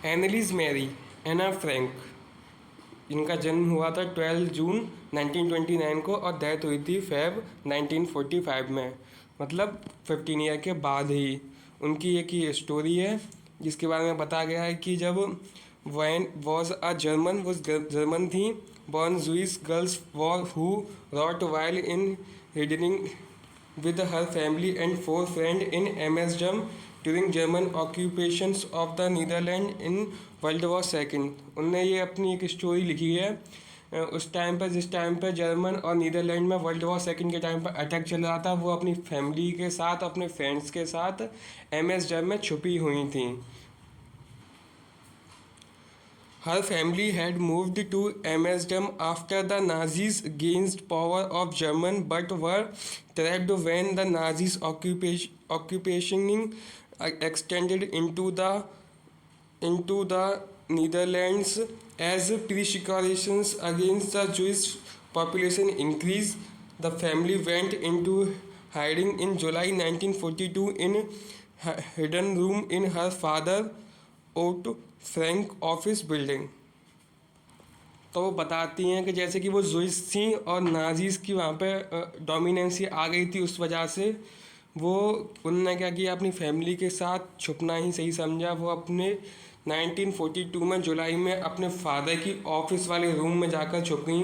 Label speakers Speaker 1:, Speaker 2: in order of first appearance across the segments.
Speaker 1: एनलिस Mary एना Frank, इनका जन्म हुआ था 12 जून 1929 को और डेथ हुई थी फेब 1945 में, मतलब 15 ईयर के बाद ही। उनकी एक ही स्टोरी है जिसके बारे में बताया गया है कि जब वैन वॉज अ जर्मन, वो जर्मन थी, born Jewish girls war who wrote while in hiding with her family and four friends in Amsterdam during German occupations of the Netherlands in World War II। उनने ये अपनी एक story लिखी है उस time पर, जिस टाइम पर जर्मन और नीदरलैंड में वर्ल्ड वॉर सेकेंड के टाइम पर अटैक चल रहा था, वो अपनी फैमिली के साथ, अपने फ्रेंड्स के साथ एमएसडम में छुपी हुई थी। Her family had moved to Amsterdam after the Nazis gained power of Germany, but were trapped when the Nazis occupation extended into the Netherlands. As precautions against the Jewish population increased, the family went into hiding in July 1942 in a hidden room in her father Otto Frank office building. तो वो बताती हैं कि जैसे कि वो juice थी और नाजीज़ की वहाँ पे डोमिनेंसी आ गई थी, उस वजह से वो उन्होंने क्या किया, अपनी फैमिली के साथ छुपना ही सही समझा। वो अपने 1942 में जुलाई में अपने फादर की ऑफिस वाले रूम में जाकर छुप गई।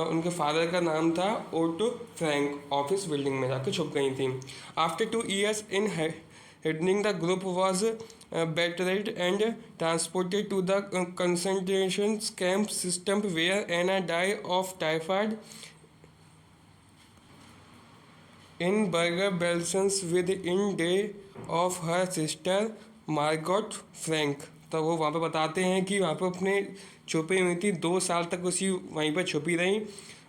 Speaker 1: उनके फादर का नाम था ओटो फ्रैंक, ऑफिस बिल्डिंग में जाकर छुप गई थी। After 2 years in hiding, the group was battered and transported to the concentration camp system, where Anna died of typhoid in Bergen-Belsen within day of her sister Margot Frank. तो वो वहाँ पे बताते हैं कि वहाँ पे अपने छुपी हुई थी, 2 साल तक उसी वहीं पर छुपी रही।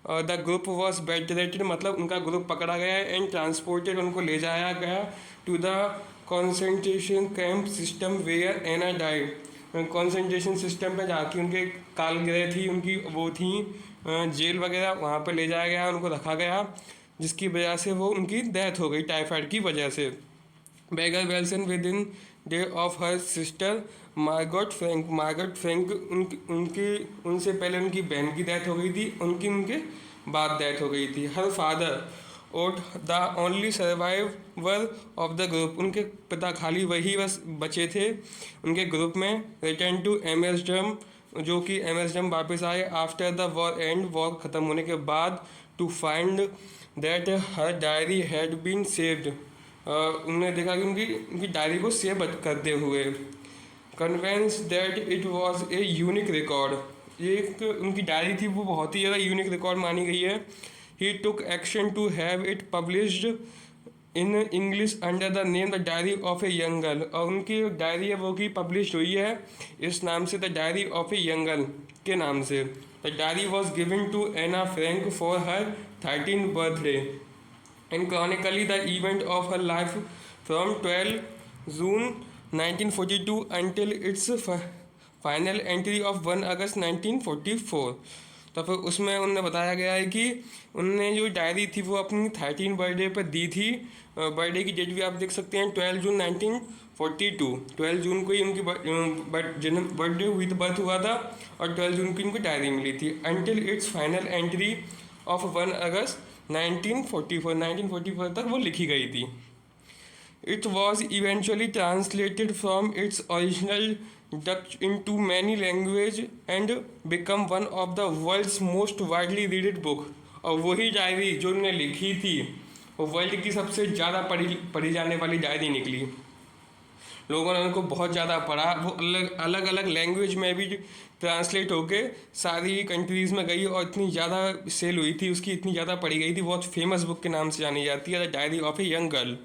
Speaker 1: द ग्रुप वॉज बेटरेटेड, मतलब उनका ग्रुप पकड़ा गया एंड ट्रांसपोर्टेड, उनको ले जाया गया to the concentration camp system where Anna died. Concentration system पे जाके उनके कालगृह थी, उनकी वो थी जेल वगैरह, वहाँ पर ले जाया गया, उनको रखा गया, जिसकी वजह से वो उनकी डेथ हो गई टाइफाइड की वजह से। बेगर Belsen within day of her sister Margot Frank, उनकी उनसे पहले उनकी बहन की डेथ हो गई थी, उनके बाद डेथ हो गई थी। हर फादर और the only survivor of the group, उनके पिता खाली वही बस बचे थे उनके ग्रुप में। रिटर्न टू एमएसडम, जो कि एमएसडम वापस आए after the war end, war ख़त्म होने के बाद, to find that her diary had been saved. उन्होंने देखा कि उनकी डायरी को सेव करते हुए। Convinced that it was a unique record, ये एक उनकी डायरी थी, वो बहुत ही ज़्यादा यूनिक रिकॉर्ड मानी गई है। He took action to have it published in English under the name the diary of a young girl, और उनकी डायरी है वो की पब्लिश हुई है इस नाम से, the diary of a young girl के नाम से। The diary was given to Anne Frank for her 13th birthday and chronically the event of her life from 12 June 1942 until its final entry of 1 August 1944। तो फिर उसमें उन्होंने बताया गया है कि उनने जो डायरी थी वो अपनी 13 बर्थडे पर दी थी। बर्थडे की डेट भी आप देख सकते हैं, 12 जून 1942, 12 जून को ही उनकी बर्थडे हुई, तो बर्थ हुआ था, और 12 जून को उनको डायरी मिली थी। Until it's final entry of 1 अगस्त 1944 तक वो लिखी गई थी। It was eventually translated from its original Dutch into many language and become one of the world's most widely read book। और वही डायरी जो उन्होंने लिखी थी वो वर्ल्ड की सबसे ज़्यादा पढ़ी जाने वाली डायरी निकली। लोगों ने उनको बहुत ज़्यादा पढ़ा, वो अलग अलग लैंग्वेज में भी ट्रांसलेट होके सारी कंट्रीज़ में गई और इतनी ज़्यादा सेल हुई थी उसकी, इतनी ज़्यादा पढ़ी गई थी, बहुत फेमस बुक के नाम से जानी जाती है, the diary of a young girl.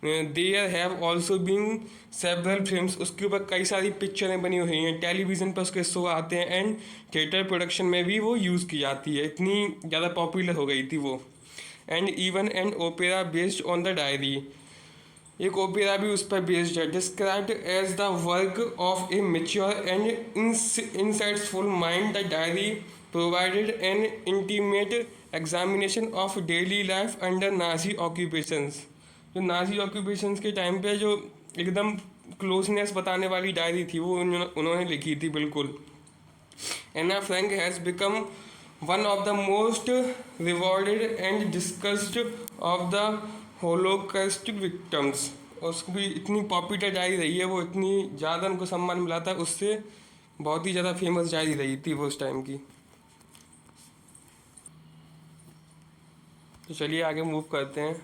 Speaker 1: There have also been several films, उसके ऊपर कई सारी पिक्चरें बनी हुई हैं, टेलीविज़न पर उसके शो आते हैं, एंड थिएटर प्रोडक्शन में भी वो यूज़ की जाती है, इतनी ज़्यादा पॉपुलर हो गई थी वो। And even an opera based on the diary, एक ओपेरा भी उस पर बेस्ड है। Described as the work of a mature and insightful mind, the diary provided an intimate examination of daily life under Nazi occupations. जो Nazi occupations के time पे जो एकदम क्लोजनेस बताने वाली डायरी थी वो उन्होंने लिखी थी बिल्कुल। Anne Frank has become one of the most rewarded and discussed of the holocaust victims. उसको भी इतनी पॉपुलर डायरी रही है वो, इतनी ज़्यादा उनको सम्मान मिला था उससे, बहुत ही ज़्यादा फेमस डायरी रही थी वो उस टाइम की। तो चलिए आगे मूव करते हैं।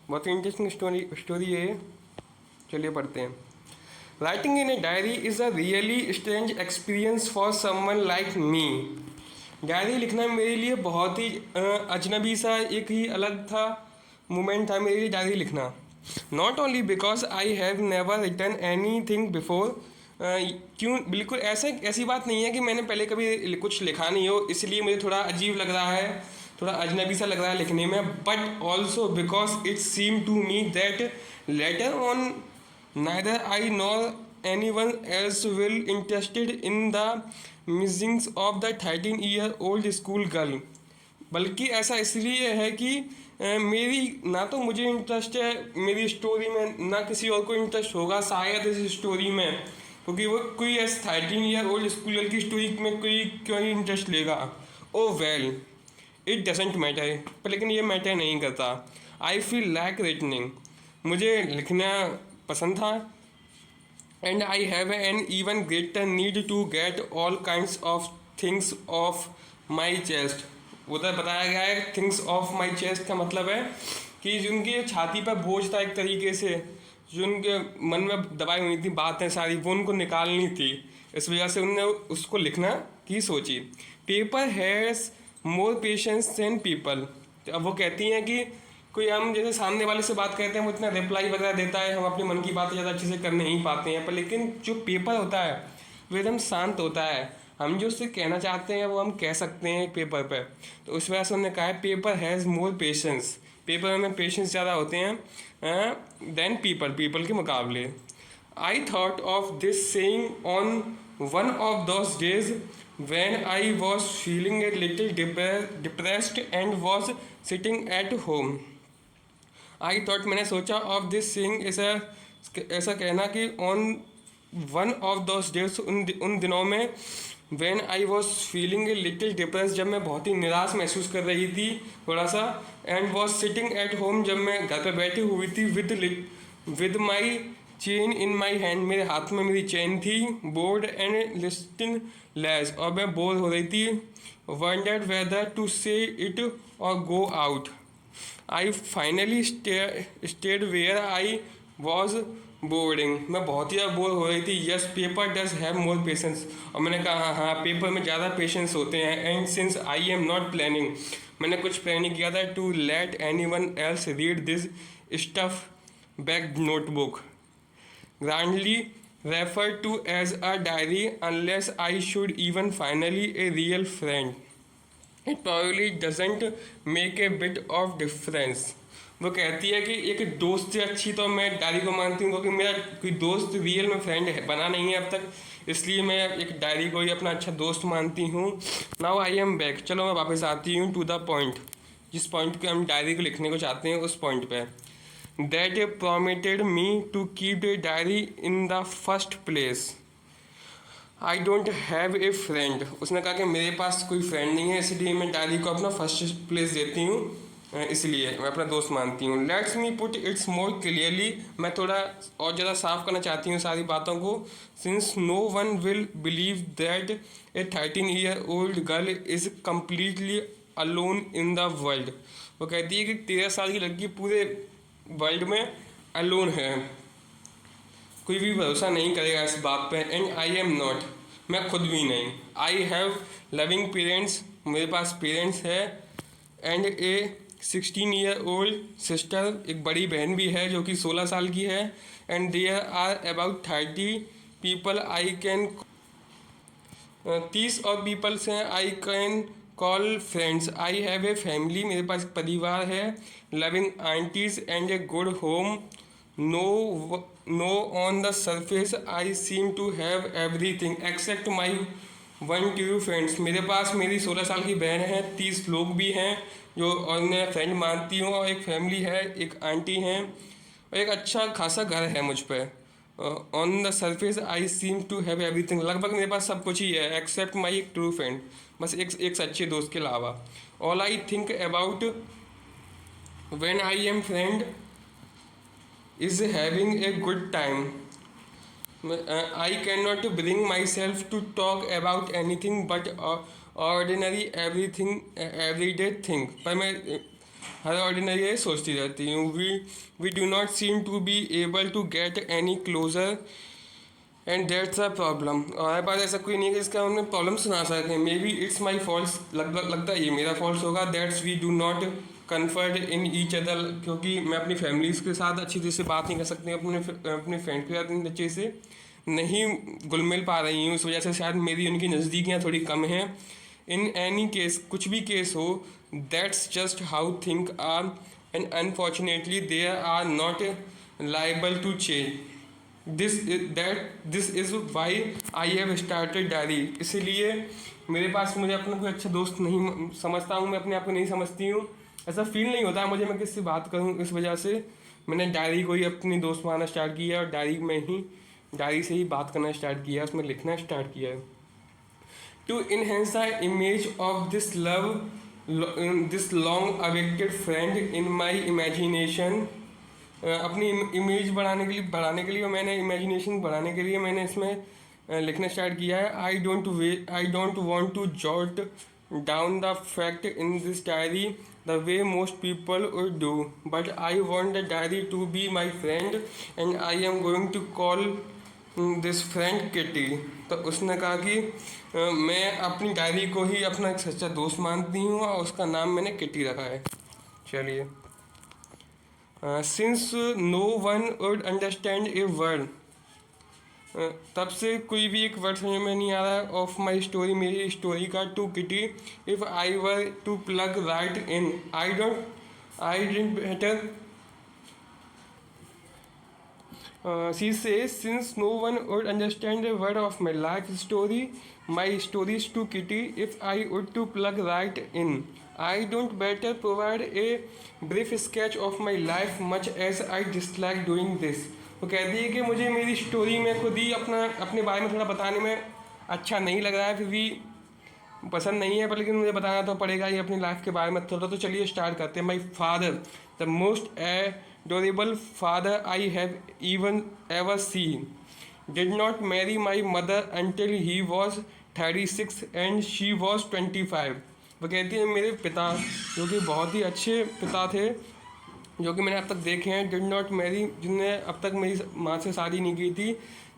Speaker 1: बहुत ही इंटरेस्टिंग स्टोरी है ये, चलिए पढ़ते हैं। Writing in a diary is a really strange experience for someone like me. Diary लिखना मेरे लिए बहुत ही अजनबी सा एक ही अलग था मोमेंट था मेरे लिए डायरी लिखना। Not only because I have never written anything before. क्यों, बिल्कुल ऐसी बात नहीं है कि मैंने पहले कभी कुछ लिखा नहीं हो इसलिए मुझे थोड़ा अजीब लग रहा है, थोड़ा अजनबी सा लग रहा है लिखने में, but also because it seem to me that later on neither I nor anyone else will interested in the musings of the 13-year-old school girl। बल्कि ऐसा इसलिए है कि मेरी ना तो मुझे इंटरेस्ट है मेरी स्टोरी में, ना किसी और को इंटरेस्ट होगा शायद इस स्टोरी में, क्योंकि वो कोई ऐसे 13-year-old स्कूल गर्ल की स्टोरी में कोई क्यों ही इंटरेस्ट लेगा। ओ वेल इट डजेंट मैटर, पर लेकिन ये मैटर नहीं करता। आई फील लाइक रिटनिंग, मुझे लिखना पसंद था। And I have an even greater need to get all kinds of things off my chest. उधर बताया गया है थिंग्स ऑफ माई चेस्ट का मतलब है कि जिनकी छाती पर बोझ था एक तरीके से, जो उनके मन में दबाई हुई थी बातें सारी, वो उनको निकालनी थी, इस वजह से उन्होंने उसको लिखना की सोची। Paper has more patience than people. अब वो कहती हैं कि कोई हम जैसे सामने वाले से बात करते हैं वो इतना रिप्लाई वगैरह देता है, हम अपने मन की बातें ज़्यादा अच्छे से कर नहीं पाते हैं, पर लेकिन जो पेपर होता है वो एकदम शांत होता है, हम जो उससे कहना चाहते हैं वो हम कह सकते हैं पेपर पर। तो उस वजह से उन्होंने कहा है paper has more patience, paper में पेशेंस ज़्यादा होते हैं देन पीपल के मुकाबले। I thought of this saying on one of those days when I was feeling a little depressed and was sitting at home। I thought, मैंने सोचा, of this saying, ऐसा कहना कि on one of those days, उन दिनों में, when I was feeling a little depress, जब मैं बहुत ही निराश महसूस कर रही थी थोड़ा सा, and was sitting at home, जब मैं घर पर बैठी हुई थी, with my chain in my hand, मेरे हाथ में मेरी चेन थी, बोर्ड एंड लिस्टिंग लेस, और मैं बोर हो रही थी, wondered whether to say it or go out. I finally stayed where I was boarding, मैं बहुत ही ज़्यादा बोर हो रही थी। Yes paper does have more patience, और मैंने कहा हाँ पेपर में ज़्यादा पेशेंस होते हैं। And since I am not planning, मैंने कुछ प्लान नहीं किया था, to let anyone else read this stuff back notebook grandly refer to as a diary unless I should even finally a real friend, it probably doesn't make a bit of difference. वो कहती है कि एक दोस्त से अच्छी तो मैं डायरी को मानती हूँ, क्योंकि मेरा कोई दोस्त रियल में फ्रेंड बना नहीं है अब तक, इसलिए मैं एक डायरी को ही अपना अच्छा दोस्त मानती हूँ। नाउ आई एम बैक, चलो मैं वापस आती हूँ टू द पॉइंट, जिस पॉइंट पे हम डायरी को लिखने को चाहते हैं उस पॉइंट पे। That permitted me to keep a diary in the first place. I don't have a friend, उसने कहा कि मेरे पास कोई फ्रेंड नहीं है, इसलिए मैं डायरी को अपना फर्स्ट प्लेस देती हूँ, इसलिए मैं अपना दोस्त मानती हूँ। Let's me put it's more clearly, मैं थोड़ा और ज़्यादा साफ करना चाहती हूँ सारी बातों को। Since no one will believe that a 13-year-old girl is completely alone in the world. वो कहती है कि 13 साल की लड़की पूरे वर्ल्ड में अलोन है, कोई भी भरोसा नहीं करेगा इस बात पे। एंड आई एम नॉट, मैं खुद भी नहीं। आई हैव लविंग पेरेंट्स, मेरे पास पेरेंट्स है, एंड ए 16-year-old सिस्टर, एक बड़ी बहन भी है जो कि 16 साल की है। And there are about 30 people I can, 30 और पीपल्स हैं I can call friends. I have a family, मेरे पास एक परिवार है। Loving aunties and a good home. No on the surface I seem to have everything except my 1 true friends, मेरे पास मेरी 16 साल की बहन है, 30 लोग भी हैं जो और मैं फ्रेंड मानती हूँ, और एक फैमिली है, एक आंटी हैं, और एक अच्छा खासा घर है मुझ पर। On the surface I seem to have everything, लगभग मेरे पास सब कुछ ही है एक्सेप्ट माई एक ट्रू फ्रेंड, बस एक सच्चे दोस्त के अलावा। All I think about when I am friend is having a good time. I cannot bring myself to talk about anything but ordinary everything everyday thing, पर मैं हर ऑर्डिनरी सोचती रहती हूँ। We do not seem to be able to get any closer and that's a problem. और हमारे पास ऐसा कोई नहीं है कि इसका हमने प्रॉब्लम सुना सकें। Maybe it's my fault, लगता है ये मेरा फॉल्ट होगा। That's we do not comfort in each other, क्योंकि मैं अपनी फैमिलीज़ के साथ अच्छी तरह से बात नहीं कर सकती, अपने फ्रेंड के साथ अच्छे से नहीं घुल मिल पा रही हूँ, इस वजह से शायद मेरी उनकी नज़दीकियाँ थोड़ी कम हैं। इन एनी केस, कुछ भी केस हो, that's just how think are and unfortunately they are not liable to change. This is why I have started diary. इसीलिए मेरे पास, मुझे अपना कोई अच्छा दोस्त नहीं समझता हूँ, मैं अपने आप को नहीं समझती हूँ, ऐसा फील नहीं होता मुझे मैं किससे बात करूँ। इस वजह से मैंने डायरी को ही अपनी दोस्त मानना स्टार्ट किया है और डायरी से ही बात करना स्टार्ट किया है, उसमें लिखना स्टार्ट किया है। To enhance the image of this love, this long awaited friend in my imagination, अपनी इमेज बढ़ाने के लिए मैंने इमेजिनेशन बढ़ाने के लिए मैंने इसमें लिखना स्टार्ट किया है। I don't want to jot down the fact in this diary the way most people would do, but I want the diary to be my friend and I am going to call this friend Kitty. तो उसने कहा कि मैं अपनी diary को ही अपना एक सच्चा दोस्त मानती हूँ और उसका नाम मैंने किटी रखा है। चलिए, since no one would understand a word, तब से कोई भी एक वर्ड समझ में नहीं आ रहा है। ऑफ माई स्टोरी, मेरी स्टोरी का, to Kitty if I were to plug right in, I didn't better she says, since no one would understand a word of my life story, my stories to Kitty, if I would to plug right in, I don't better provide a brief sketch of my life, much as I dislike doing this. वो कहती है कि मुझे मेरी story में खुद ही अपने बारे में थोड़ा बताने में अच्छा नहीं लग रहा है, फिर भी पसंद नहीं है, पर लेकिन मुझे बताना तो पड़ेगा ही अपनी लाइफ के बारे में थोड़ा। तो चलिए स्टार्ट करते हैं। My father, the most adorable father I have ever seen, did not marry my mother until he was 36 and she was 25. वो कहती है मेरे पिता, जो कि बहुत ही अच्छे पिता थे, जो कि मैंने अब तक देखे हैं, डिड नॉट मैरी, जिनने अब तक मेरी माँ से शादी नहीं की थी,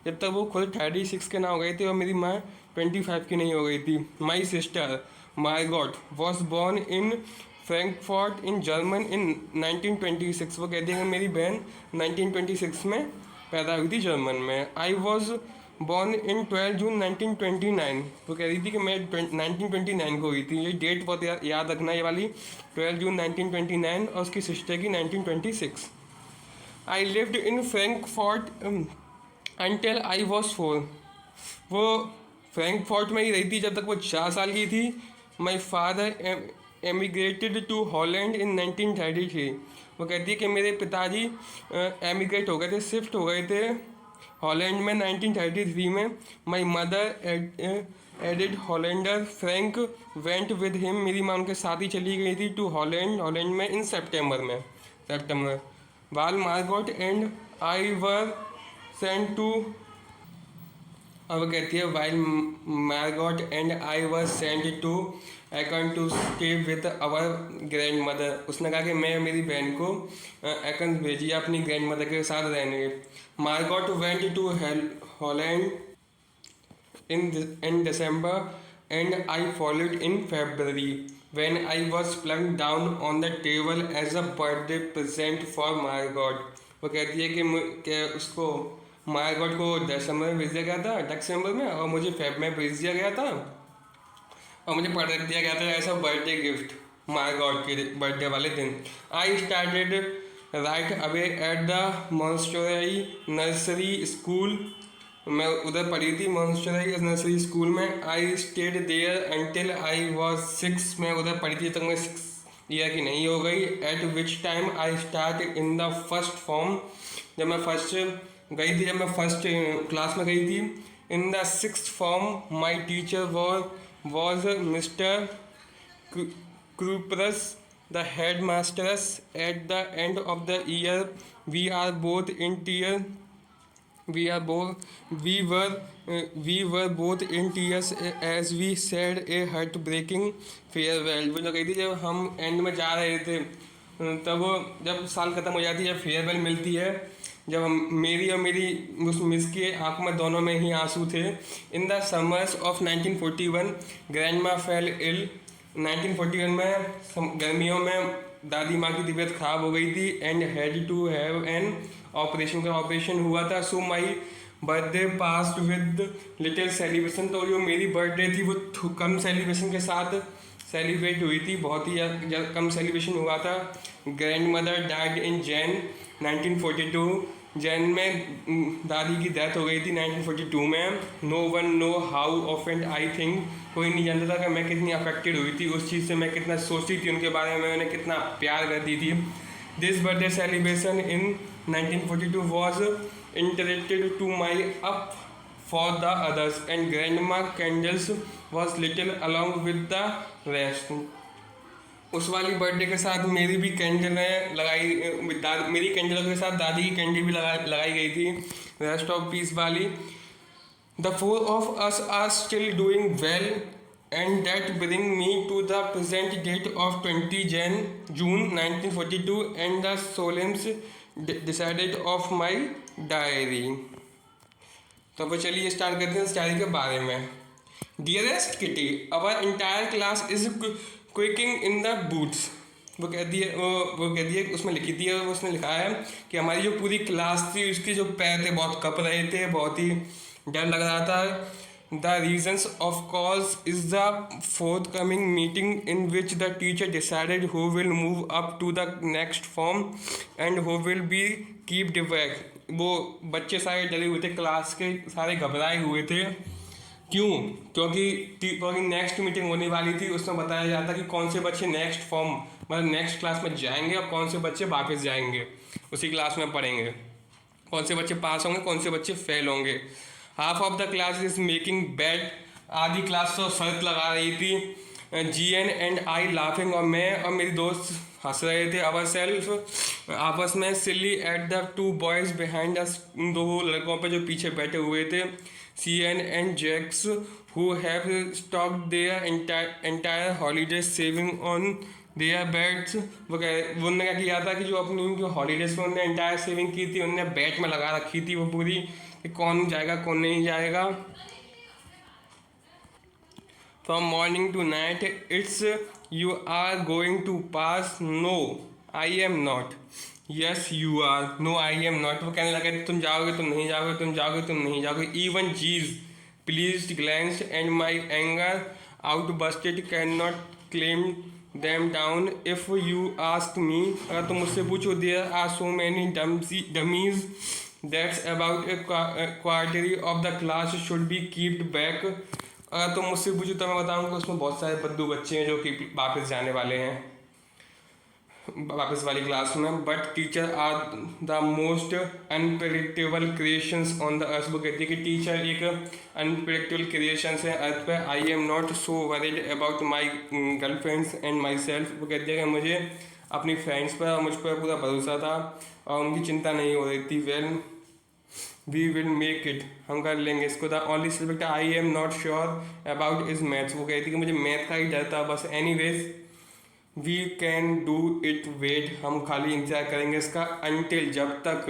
Speaker 1: जब तक वो खुद 36 के ना हो गई थी और मेरी माँ 25 की नहीं हो गई थी। My sister Margot was born in Frankfurt in German in 1926। वो कहती है कि मेरी बहन 1926 में पैदा हुई थी जर्मन में। आई वॉज बॉर्न इन 12 जून 1929। वो कह रही थी कि मैं 1929 को हुई थी। ये डेट बहुत याद रखना, ये वाली 12 जून 1929 और उसकी सिस्टर की 1926। I lived in Frankfurt until I was 4। वो फ्रैंकफर्ट में ही रही थी जब तक वो 4 साल की थी। माई फादर एमिग्रेटेड टू हॉलैंड इन 1933। वो कहती है कि मेरे पिताजी एमिग्रेट हो गए थे, शिफ्ट हो गए थे हॉलैंड में 1933 में। My mother added Hollander Frank went with him. मेरी माँ उनके साथ ही चली गई थी टू हॉलैंड में in September. While Margot and I were sent to, अब कहती है while Margot and I was sent to Aachen to stay with our grandmother. उसने कहा कि मैं मेरी बहन को एकन भेजिए अपनी ग्रैंड मदर के साथ रहने। Margot went to Holland in December and I followed in February when I was plugged down on the table as a birthday present for Margot. वो कहती है कि उसको मार्गॉट को दिसंबर में भेज दिया गया था, दिसंबर में, और मुझे फेब में भेज दिया गया था और मुझे पढ़ दिया गया था ऐसा बर्थडे गिफ्ट मार्गॉट के बर्थडे वाले दिन। I started right away at the Montessori nursery school. मैं उधर पढ़ी थी मॉन्स्टरी नर्सरी स्कूल में। I stayed there until I was 6। मैं उधर पढ़ी थी तक मैं 6 ईयर की नहीं हो गई। Eight which time I start in the first form. जब मैं फर्स्ट गई थी जब मैं फर्स्ट क्लास में गई थी। In the sixth form my teacher was mister Kruprus, the headmistress. At the end of the year, we are both in tears. We are both we were both in tears as we said a heartbreaking farewell. वो जो कही थी जब हम and में जा रहे थे, तब जब साल खत्म हो जाती है, फेयरवेल मिलती है, जब हम मेरी और मेरी उस मिस की आंखों में दोनों में ही आंसू थे। In the summers of 1941 grandma fell ill. 1941 में गर्मियों में दादी माँ की तबीयत खराब हो गई थी and had to have an operation का ऑपरेशन हुआ था। So my birthday passed with little celebration. तो जो मेरी बर्थडे थी वो कम सेलिब्रेशन के साथ सेलिब्रेट हुई थी, बहुत ही कम सेलिब्रेशन हुआ था। Grandmother died in Jan 1942। Jan में दादी की डेथ हो गई थी 1942 में। नो वन नो हाउ ऑफेंड आई थिंक। कोई नहीं जानता था कि मैं कितनी अफेक्टेड हुई थी उस चीज़ से, मैं कितना सोचती थी उनके बारे में, उन्हें कितना प्यार करती थी। This birthday celebration in 1942 was interacted to my up for the others and grandma candles was little along with the rest. उस वाली बर्थडे के साथ मेरी भी कैंडलें लगाई, मेरी कैंडलों के साथ दादी की कैंडल भी लगाई गई थी, रेस्ट ऑफ पीस वाली। The four of us are still doing well and that bring me to the present date of 20 June 1942 and the solemns decided of my diary. तो अब चलिए स्टार्ट करते हैं इस डायरी के बारे में। Dearest kitty, our entire class is क्विकिंग in the boots. वो कहती है उसमें लिखी थी, उसने लिखा है कि हमारी जो पूरी क्लास थी उसके जो पैर थे बहुत कँप रहे थे, बहुत ही डर लग रहा था। The reasons of cause is the forthcoming meeting in which the teacher decided who will move up to the next form and who will be keep the back. वो बच्चे सारे डरे हुए थे, क्लास के सारे घबराए हुए थे। क्यों? क्योंकि नेक्स्ट मीटिंग होने वाली थी, उसमें बताया जाता कि कौन से बच्चे नेक्स्ट फॉर्म मतलब नेक्स्ट क्लास में जाएंगे और कौन से बच्चे वापस जाएंगे, उसी क्लास में पढ़ेंगे, कौन से बच्चे पास होंगे, कौन से बच्चे फेल होंगे। Half of the class is making bet. आधी क्लास तो शर्त लगा रही थी। GN एंड आई लाफिंग, और मैं और मेरी दोस्त हंस रहे थे अवर सेल्फ आपस में। Silly at the two boys behind us, दो लड़कों पे जो पीछे बैठे हुए थे। CN and Jax who have stocked their entire holiday saving on their bets। वो उन्होंने क्या किया था कि जो अपनी उनकी हॉलीडेज में उन्होंने एंटायर सेविंग की थी, उन्होंने बैट में लगा रखी थी वो पूरी, कि कौन जाएगा कौन नहीं जाएगा। From morning to night it's you are going to pass, no I am not, yes you are, no I am not. वो कहने लगे तुम जाओगे तुम नहीं जाओगे, तुम जाओगे तुम नहीं जाओगे। Even jeez please glance and my anger out busted can not claim them down if you ask me. अगर तुम मुझसे पूछो, there are so many dummies that's about a quarterly of the class should be keeped back. अगर तुम मुझसे पूछो तो मैं बताऊँगा उसमें बहुत सारे बद्दू बच्चे हैं जो कि वापस जाने वाले हैं वापस वाली क्लास में। But teacher are the most unpredictable creations on the earth. वो कहती है कि टीचर एक अनप्रेडिक्टेबल क्रिएशंस है अर्थ पे। आई am not so worried about my girlfriends and my self. वो कहती है कि मुझे अपनी फ्रेंड्स पर और मुझ पर पूरा भरोसा था और उनकी चिंता नहीं हो रही थी। Well we will make it, हम कर लेंगे इसको। The only subject I am not sure about is maths. वो कहती है कि मुझे मैथ का ही डर था बस। Anyways we can do it, wait, हम खाली इंतजार करेंगे इसका। अनटिल, जब तक,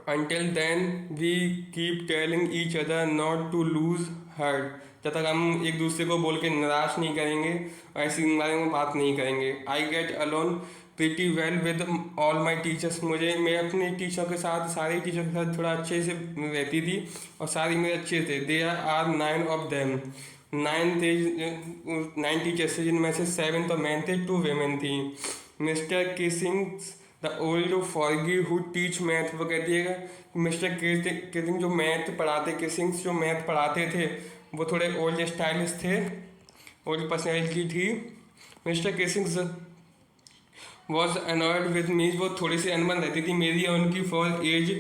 Speaker 1: until then we keep telling each other not to lose heart. जब तक हम एक दूसरे को बोल के निराश नहीं करेंगे और ऐसी बारे में बात नहीं करेंगे। I get alone pretty well with all my teachers. मैं अपने टीचरों के साथ, सारे टीचर के साथ थोड़ा अच्छे से रहती थी और सारे मेरे अच्छे थे। There are 9 of them. 9 teachers थे जिनमें से 7 तो मैन थे, 2 वेमेन थी। मिस्टर केसिंग द ओल्ड फॉर्गी हु टीच मैथ। वो कहती है कि मिस्टर केसिंग जो मैथ पढ़ाते, केसिंग जो मैथ पढ़ाते थे वो थोड़े ओल्ड स्टाइलिश थे, ओल्ड पर्सनैलिटी थी। Mister Keesing was annoyed with me. वो थोड़ी सी अनबन रहती थी मेरी और उनकी for age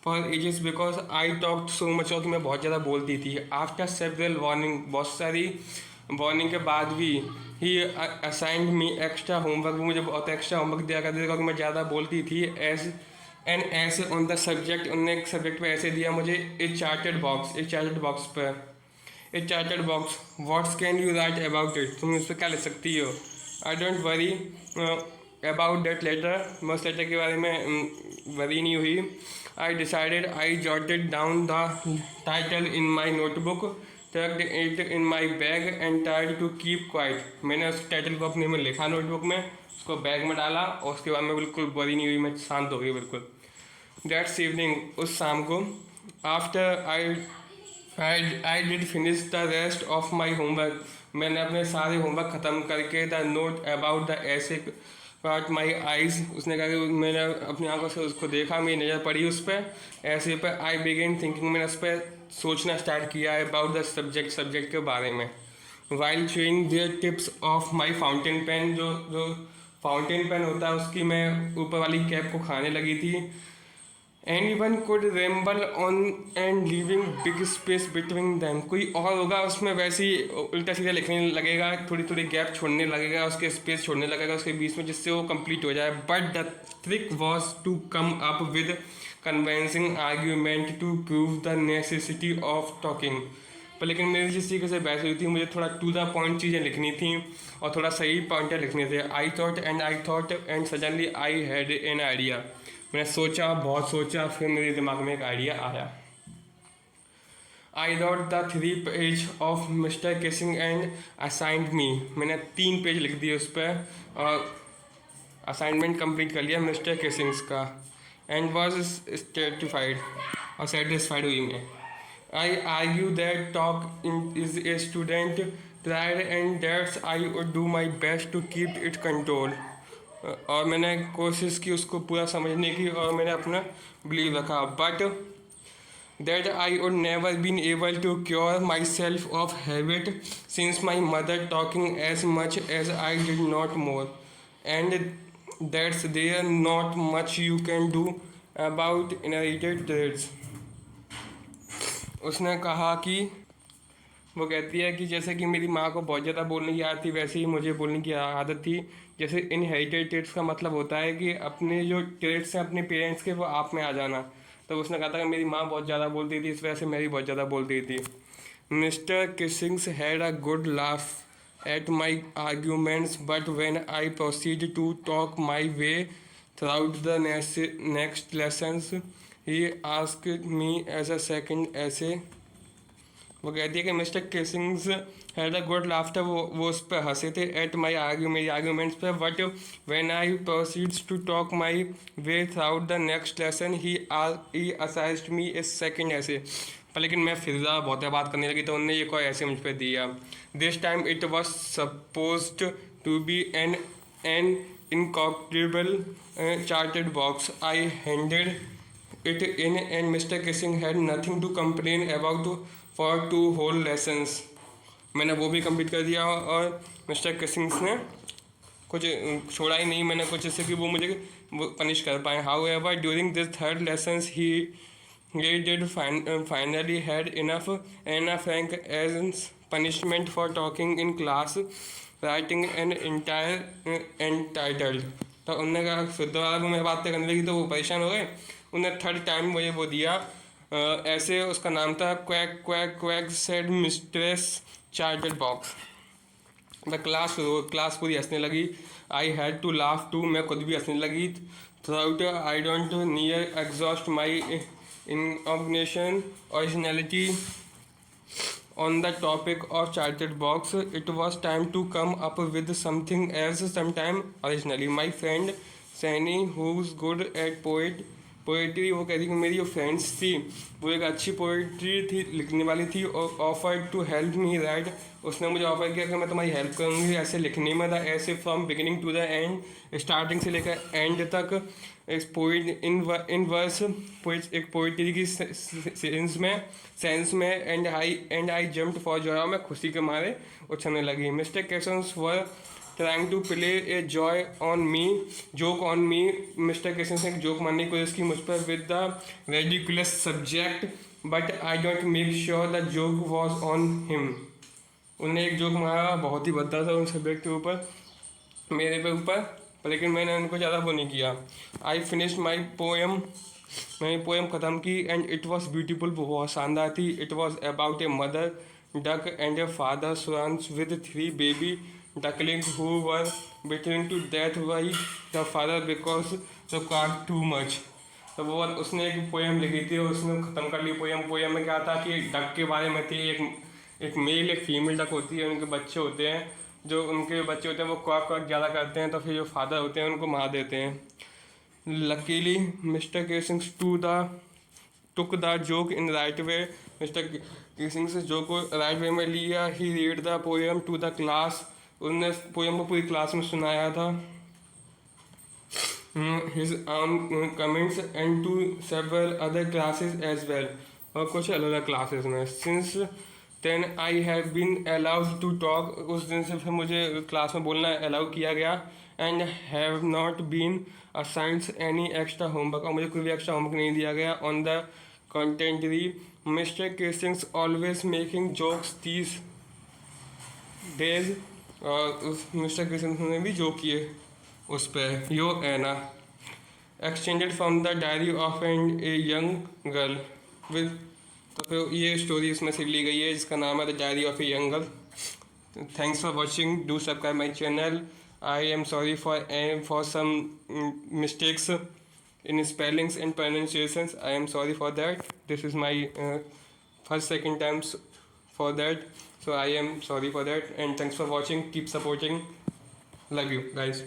Speaker 1: for ages because I talked so much, और कि मैं बहुत ज़्यादा बोलती थी। आफ्टर सेवरल वार्निंग, बहुत सारी वार्निंग के बाद भी ही असाइंड मी एक्स्ट्रा होमवर्क, वो मुझे बहुत एक्स्ट्रा होमवर्क दिया करते थे क्योंकि मैं ज़्यादा बोलती थी। As an essay on the subject, उनने एक सब्जेक्ट पे ऐसे दिया मुझे, ए चार्टेड बॉक्स, एक चार्टेड बॉक्स पर, a chatterbox, what's can you write about it, तुम उस पर क्या लिख सकती हो। I don't worry about that letter, मैं उस लेटर के बारे में वरी नहीं हुई। I decided, I jotted down the title in my notebook, tucked it in my bag and tried to keep quiet। मैंने उस टाइटल को अपने में लिखा नोटबुक में, उसको बैग में डाला और उसके बाद मैं बिल्कुल वरी नहीं हुई, मैं शांत हो गई बिल्कुल। दैट्स इवनिंग, उस शाम को, after I did finish the rest of my homework, मैंने अपने सारे होमवर्क ख़त्म करके द नोट अबाउट द ऐसे काट माई आइज़, उसने कहा कि मैंने अपनी आंखों से उसको देखा, मेरी नज़र पड़ी उस पर ऐसे पर। आई बिगिन थिंकिंग, मैंने उस पर सोचना स्टार्ट किया अबाउट द सब्जेक्ट के बारे में। While chewing the tips of my fountain pen, जो फाउंटेन पेन होता है उसकी मैं ऊपर वाली कैप को खाने लगी थी। Anyone could ramble on and leaving big space between them, कोई और होगा उसमें वैसे ही उल्टा सीधा लिखने लगेगा, थोड़ी थोड़ी गैप छोड़ने लगेगा, उसके स्पेस छोड़ने लगेगा उसके बीच में, जिससे वो कंप्लीट हो जाए। But the trick was to come up with convincing argument to prove the necessity of talking. पर लेकिन मेरी जिस तरीके से बहस हुई थी, मुझे थोड़ा टू द पॉइंट चीज़ें लिखनी थी और थोड़ा सही पॉइंटर लिखने थे। I thought and suddenly I had an idea, मैंने सोचा, बहुत सोचा, फिर मेरे दिमाग में एक आइडिया आया। I wrote the 3 page of Mister Keesing and assigned me, मैंने 3 पेज लिख दिए उस पर और असाइनमेंट कंप्लीट कर लिया मिस्टर किसिंग्स का। एंड वॉज स्टेटिफाइड, और सेटिस्फाइड हुई मैं। I argue that talk is a student trait and that's I would do my best to keep it control, और मैंने कोशिश की उसको पूरा समझने की और मैंने अपना बिलीव रखा। But that I would never been able to cure myself of habit since my mother talking as much as I did not more, and that's there not much you can do about inherited traits. उसने कहा कि, वो कहती है कि जैसे कि मेरी माँ को बहुत ज़्यादा बोलने की आदत थी, वैसे ही मुझे बोलने की आदत थी। जैसे इनहेरिटेड ट्रेड्स का मतलब होता है कि अपने जो ट्रेड्स हैं अपने पेरेंट्स के, वो आप में आ जाना। तो उसने कहा था कि मेरी माँ बहुत ज़्यादा बोलती थी, इस वजह से मैं भी बहुत ज़्यादा बोलती थी। Mister Keesing's had a good laugh at my arguments, but when I proceed to talk my way throughout the next lessons he asked me as a second essay. वो कहती है कि Mister Keesing's had a good laughter, वो उस पर हंसे थे at my मेरी आर्ग्यूमेंट्स पे। But when I proceeds to talk my way throughout the next lesson he assigned me a second essay. पर लेकिन मैं फिर बहुत बात करने लगी तो उन्होंने ये कोई ऐसे मुझ पर दिया। This time it was supposed to be an incorrigible chatterbox. I handed it in and Mr. Kissing had nothing to complain about for 2 whole lessons। मैंने वो भी कंप्लीट कर दिया और मिस्टर किसिंग्स ने कुछ छोड़ा ही नहीं, मैंने कुछ जैसे कि वो मुझे वो पनिश कर पाए। However during this 3rd lessons he did finally had enough Anne Frank as punishment for talking in class writing an entire entitled. तो उन्होंने कहा, फिर दोबारा वो मेरी बातें करने लगी तो वो परेशान हो गए। उन्हें 3rd टाइम मुझे वो दिया ऐसे, उसका नाम था quack quack quack said mistress chatterbox. The class पूरी हंसने लगी। I had to laugh too, मैं खुद भी हंसने लगी। Throughout I don't near exhaust my imagination originality on the topic of charted box. It was time to come up with something else sometime originally. My friend Sani, who's good at poetry, वो कहती कि मेरी जो friends थी वो एक अच्छी poetry थी लिखने वाली थी, और offer to help me write, उसने मुझे ऑफर किया कि मैं तुम्हारी हेल्प करूँगी ऐसे लिखने में था, essay from beginning to the end, starting से लेकर एंड तक। एक पोइट इन वर्स एक पोइट्री की सेंस में and I jumped for joy, मैं खुशी के मारे उछलने लगी। Mister Keesing's were trying to play a joy on me joke on me. Mister Keesing ने एक जोक मारने की कोशिश की मुझ पर with the ridiculous subject but I don't make sure the joke was on him. उन्हें एक जोक मारा बहुत ही भद्दा था उन सब्जेक्ट के ऊपर, मेरे पे ऊपर, लेकिन मैंने उनको ज़्यादा वो नहीं किया। आई फिनिश माई पोएम, मैंने पोएम ख़त्म की एंड इट वॉज ब्यूटीफुल, बहुत शानदार थी। It was about a mother duck and a father swans with 3 baby ducklings who were between to death by the father because the card too much. तो वो उसने एक poem लिखी थी और उसने ख़त्म कर ली पोएम। पोएम में क्या था कि डक के बारे में थी, एक मेल एक फीमेल डक होती है, उनके बच्चे होते हैं, जो उनके बच्चे होते हैं वो क्वाक क्वाक ज़्यादा करते हैं, तो फिर जो फादर होते हैं उनको मार देते हैं। Luckily Mister Keesing's took the joke in right way. Mister Keesing's joke को राइट वे में लिया। He read the poem to the class, उन्होंने पोएम को पूरी क्लास में सुनाया था। his own comments and to several other classes as well, और कुछ अलग अलग क्लासेस में। since then I have been allowed to talk, उस दिन से फिर मुझे क्लास में बोलना अलाउ किया गया। and have not been assigned any extra homework, और मुझे कोई भी एक्स्ट्रा होमवर्क नहीं दिया गया। on the contrary Mr. Casings always making jokes these days, और उस मिस्टर केसिंग्स ने भी जोक किए उस पर। यो एना exchanged from the diary of and a young girl with, तो फिर ये स्टोरी उसमें से ली गई है जिसका नाम है the diary of a young girl. Thanks for watching, do subscribe my channel. I am sorry for some mistakes in spellings and pronunciations, I am sorry for that. This is my first second times for that, so I am sorry for that, and thanks for watching, keep supporting, love you guys.